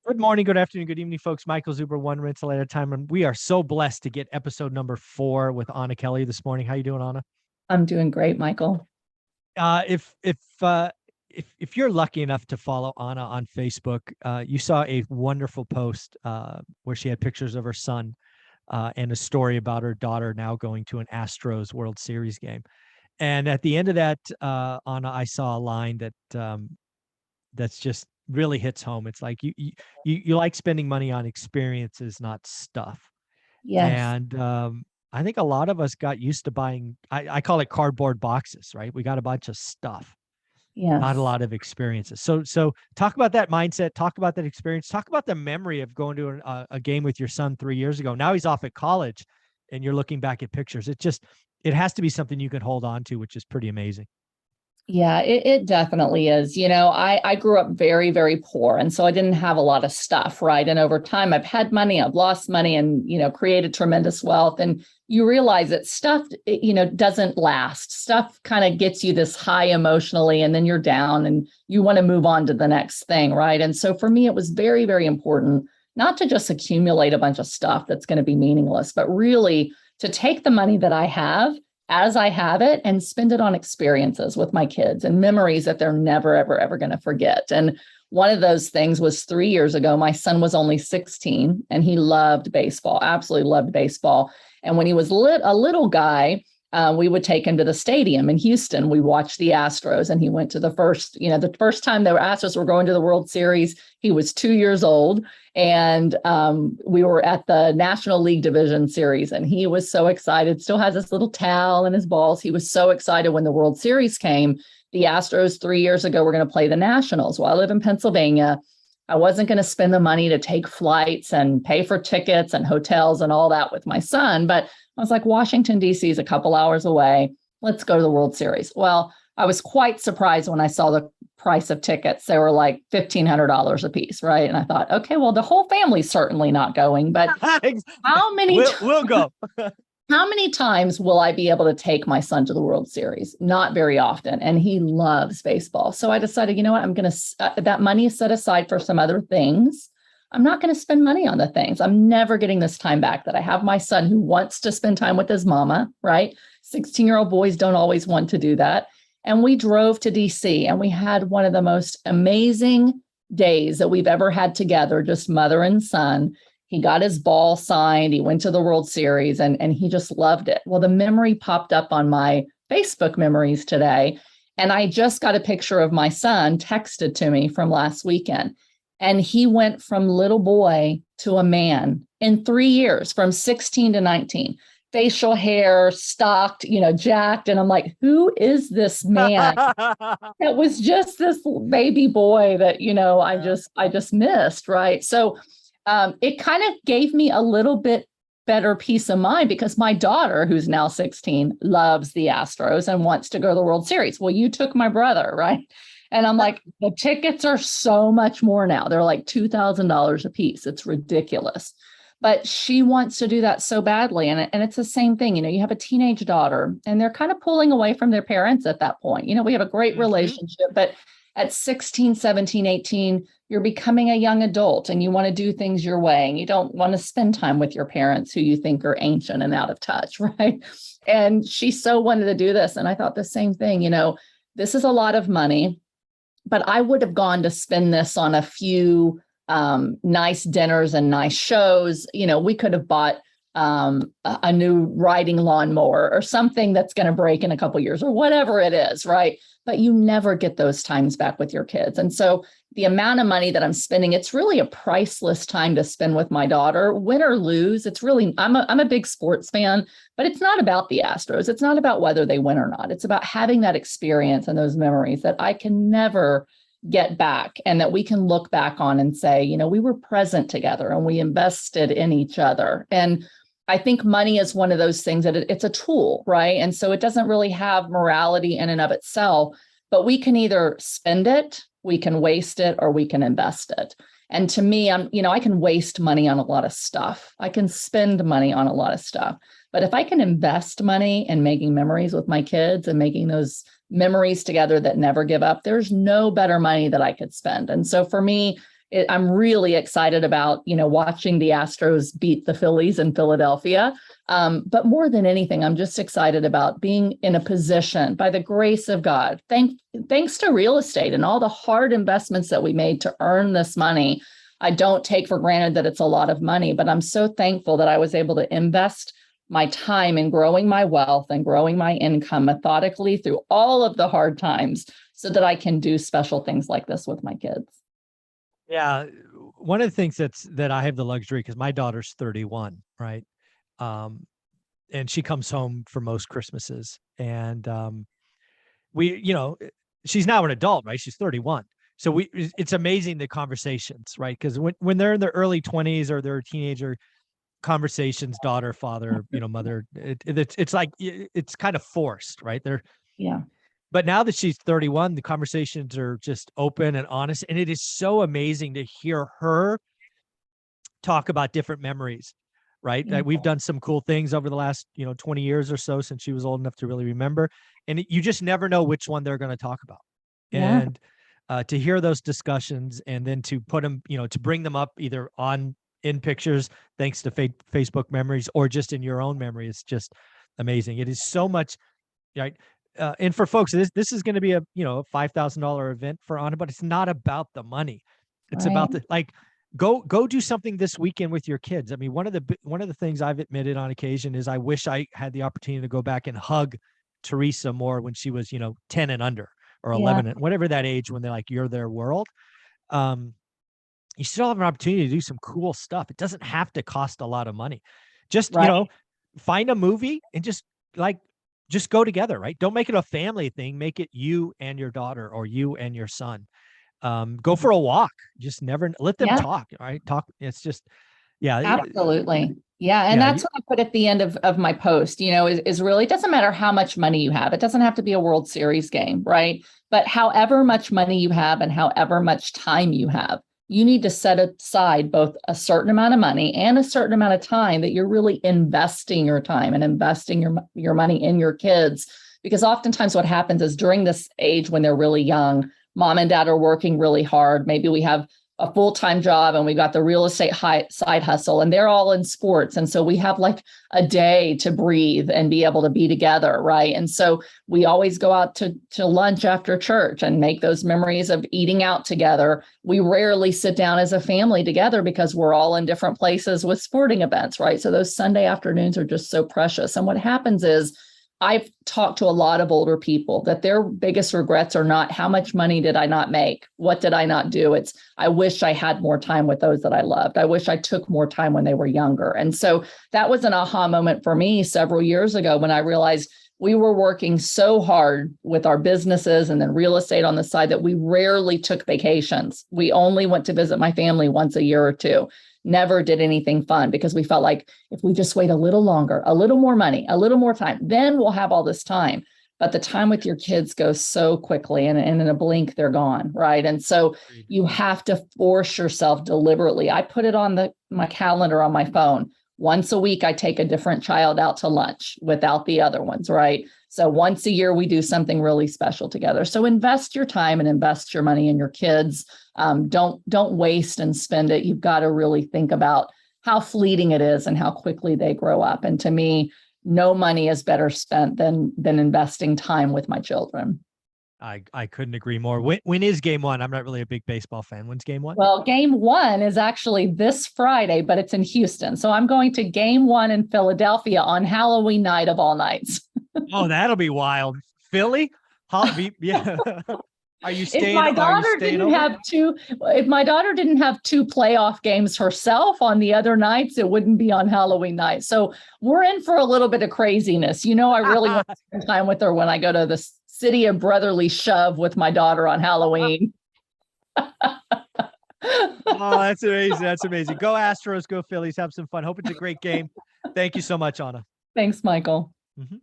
Good morning, good afternoon, good evening, folks. Michael Zuber, one rental at a time. And we are so blessed to get episode number 4 with Anna Kelly this morning. How you doing, Anna? I'm doing great, Michael. Uh, if if uh, if you're lucky enough to follow Anna on Facebook, you saw a wonderful post where she had pictures of her son and a story about her daughter now going to an Astros World Series game. And at the end of that, Anna, I saw a line that's just really hits home. It's like you like spending money on experiences, not stuff. Yes, And I think a lot of us got used to buying, I call it cardboard boxes, right? We got a bunch of stuff, not a yes. lot of experiences. So talk about that mindset, talk about that experience, talk about the memory of going to a game with your son 3 years ago. Now he's off at college and you're looking back at pictures. It has to be something you can hold on to, which is pretty amazing. Yeah, it definitely is. I grew up very, very poor. And so I didn't have a lot of stuff, right? And over time, I've had money, I've lost money and, created tremendous wealth. And you realize that stuff, doesn't last. Stuff kind of gets you this high emotionally, and then you're down and you want to move on to the next thing, right? And so for me, it was very, very important not to just accumulate a bunch of stuff that's going to be meaningless, but really to take the money that I have as I have it and spend it on experiences with my kids and memories that they're never, ever, ever going to forget. And one of those things was 3 years ago. My son was only 16 and he loved baseball, absolutely loved baseball. And when he was a little guy, we would take him to the stadium in Houston. We watched the Astros, and he went to the first time the Astros were going to the World Series. He was 2 years old, and we were at the National League Division Series, and he was so excited. Still has this little towel and his balls. He was so excited when the World Series came. The Astros 3 years ago were going to play the Nationals. Well, I live in Pennsylvania. I wasn't going to spend the money to take flights and pay for tickets and hotels and all that with my son, but I was like, Washington, D.C. is a couple hours away. Let's go to the World Series. Well, I was quite surprised when I saw the price of tickets. They were like $1,500 a piece, right? And I thought, okay, well, the whole family's certainly not going, but how many We'll go. how many times will I be able to take my son to the World Series? Not very often. And he loves baseball. So I decided, you know what, I'm going to, that money is set aside for some other things. I'm not going to spend money on the things. I'm never getting this time back that I have my son who wants to spend time with his mama, right? 16-year-old boys don't always want to do that. And we drove to DC and we had one of the most amazing days that we've ever had together, just mother and son. He got his ball signed. He went to the World Series and he just loved it. Well, the memory popped up on my Facebook memories today. And I just got a picture of my son texted to me from last weekend. And he went from little boy to a man in 3 years, from 16 to 19, facial hair, stocked, jacked. And I'm like, who is this man? That was just this baby boy that, I just missed. Right. So it kind of gave me a little bit better peace of mind because my daughter, who's now 16, loves the Astros and wants to go to the World Series. Well, you took my brother, right? And I'm like, the tickets are so much more now. They're like $2,000 a piece. It's ridiculous. But she wants to do that so badly. And it's the same thing. You have a teenage daughter and they're kind of pulling away from their parents at that point. We have a great relationship, but at 16, 17, 18, you're becoming a young adult and you want to do things your way. And you don't want to spend time with your parents who you think are ancient and out of touch, right? And she so wanted to do this. And I thought the same thing, this is a lot of money. But I would have gone to spend this on a few nice dinners and nice shows. We could have bought a new riding lawnmower or something that's going to break in a couple of years or whatever it is, right? But you never get those times back with your kids. And so the amount of money that I'm spending, it's really a priceless time to spend with my daughter, win or lose. It's really, I'm a big sports fan, but it's not about the Astros. It's not about whether they win or not. It's about having that experience and those memories that I can never get back and that we can look back on and say, we were present together and we invested in each other. And I think money is one of those things that it's a tool, right? And so it doesn't really have morality in and of itself, but we can either spend it, we can waste it, or we can invest it. And to me, I can waste money on a lot of stuff. I can spend money on a lot of stuff. But if I can invest money in making memories with my kids and making those memories together that never give up, there's no better money that I could spend. And so for me, I'm really excited about, watching the Astros beat the Phillies in Philadelphia. But more than anything, I'm just excited about being in a position, by the grace of God, thanks to real estate and all the hard investments that we made to earn this money. I don't take for granted that it's a lot of money, but I'm so thankful that I was able to invest my time in growing my wealth and growing my income methodically through all of the hard times so that I can do special things like this with my kids. Yeah. One of the things that I have the luxury, because my daughter's 31, right? And she comes home for most Christmases. And she's now an adult, right? She's 31. So it's amazing the conversations, right? Because when they're in their early 20s or they're a teenager, conversations, daughter, father, mother, it's like it's kind of forced, right? Yeah. But now that she's 31, the conversations are just open and honest. And it is so amazing to hear her talk about different memories, right? Yeah. We've done some cool things over the last, 20 years or so since she was old enough to really remember. And you just never know which one they're going to talk about. Yeah. And to hear those discussions and then to put them, to bring them up either in pictures, thanks to Facebook memories, or just in your own memory, it's just amazing. It is so much, right? And for folks, this is going to be a $5,000 event for Anna, but it's not about the money. It's about go do something this weekend with your kids. I mean, one of the things I've admitted on occasion is I wish I had the opportunity to go back and hug Teresa more when she was 10 and under, or 11 and whatever that age when they're like, you're their world. You still have an opportunity to do some cool stuff. It doesn't have to cost a lot of money. Just find a movie and just go together, right? Don't make it a family thing. Make it you and your daughter, or you and your son. Go for a walk. Just never let them talk, right? Talk. It's just, absolutely. Yeah. And that's what I put at the end of my post, is really, it doesn't matter how much money you have. It doesn't have to be a World Series game, right? But however much money you have and however much time you have, you need to set aside both a certain amount of money and a certain amount of time that you're really investing your time and investing your money in your kids. Because oftentimes what happens is during this age, when they're really young, mom and dad are working really hard. Maybe we have a full-time job and we got the real estate side hustle, and they're all in sports. And so we have like a day to breathe and be able to be together, right? And so we always go out to lunch after church and make those memories of eating out together. We rarely sit down as a family together because we're all in different places with sporting events, right? So those Sunday afternoons are just so precious. And what happens is, I've talked to a lot of older people that their biggest regrets are not how much money did I not make? What did I not do? It's, I wish I had more time with those that I loved. I wish I took more time when they were younger. And so that was an aha moment for me several years ago when I realized we were working so hard with our businesses and then real estate on the side that we rarely took vacations. We only went to visit my family once a year or two. Never did anything fun because we felt like if we just wait a little longer, a little more money, a little more time, then we'll have all this time. But the time with your kids goes so quickly, and in a blink, they're gone, right? And so you have to force yourself deliberately. I put it on my calendar on my phone. Once a week, I take a different child out to lunch without the other ones, right? So once a year, we do something really special together. So invest your time and invest your money in your kids. Don't waste and spend it. You've got to really think about how fleeting it is and how quickly they grow up. And to me, no money is better spent than investing time with my children. I couldn't agree more. When is game one? I'm not really a big baseball fan. When's game one? Well, game one is actually this Friday, but it's in Houston. So I'm going to game one in Philadelphia on Halloween night of all nights. Oh, that'll be wild. Philly? Yeah. Are you staying? If my daughter didn't have two playoff games herself on the other nights, it wouldn't be on Halloween night. So we're in for a little bit of craziness. I really want to spend time with her when I go to the city of brotherly shove with my daughter on Halloween. Oh, that's amazing. That's amazing. Go Astros, go Phillies. Have some fun. Hope it's a great game. Thank you so much, Anna. Thanks, Michael. Mm-hmm.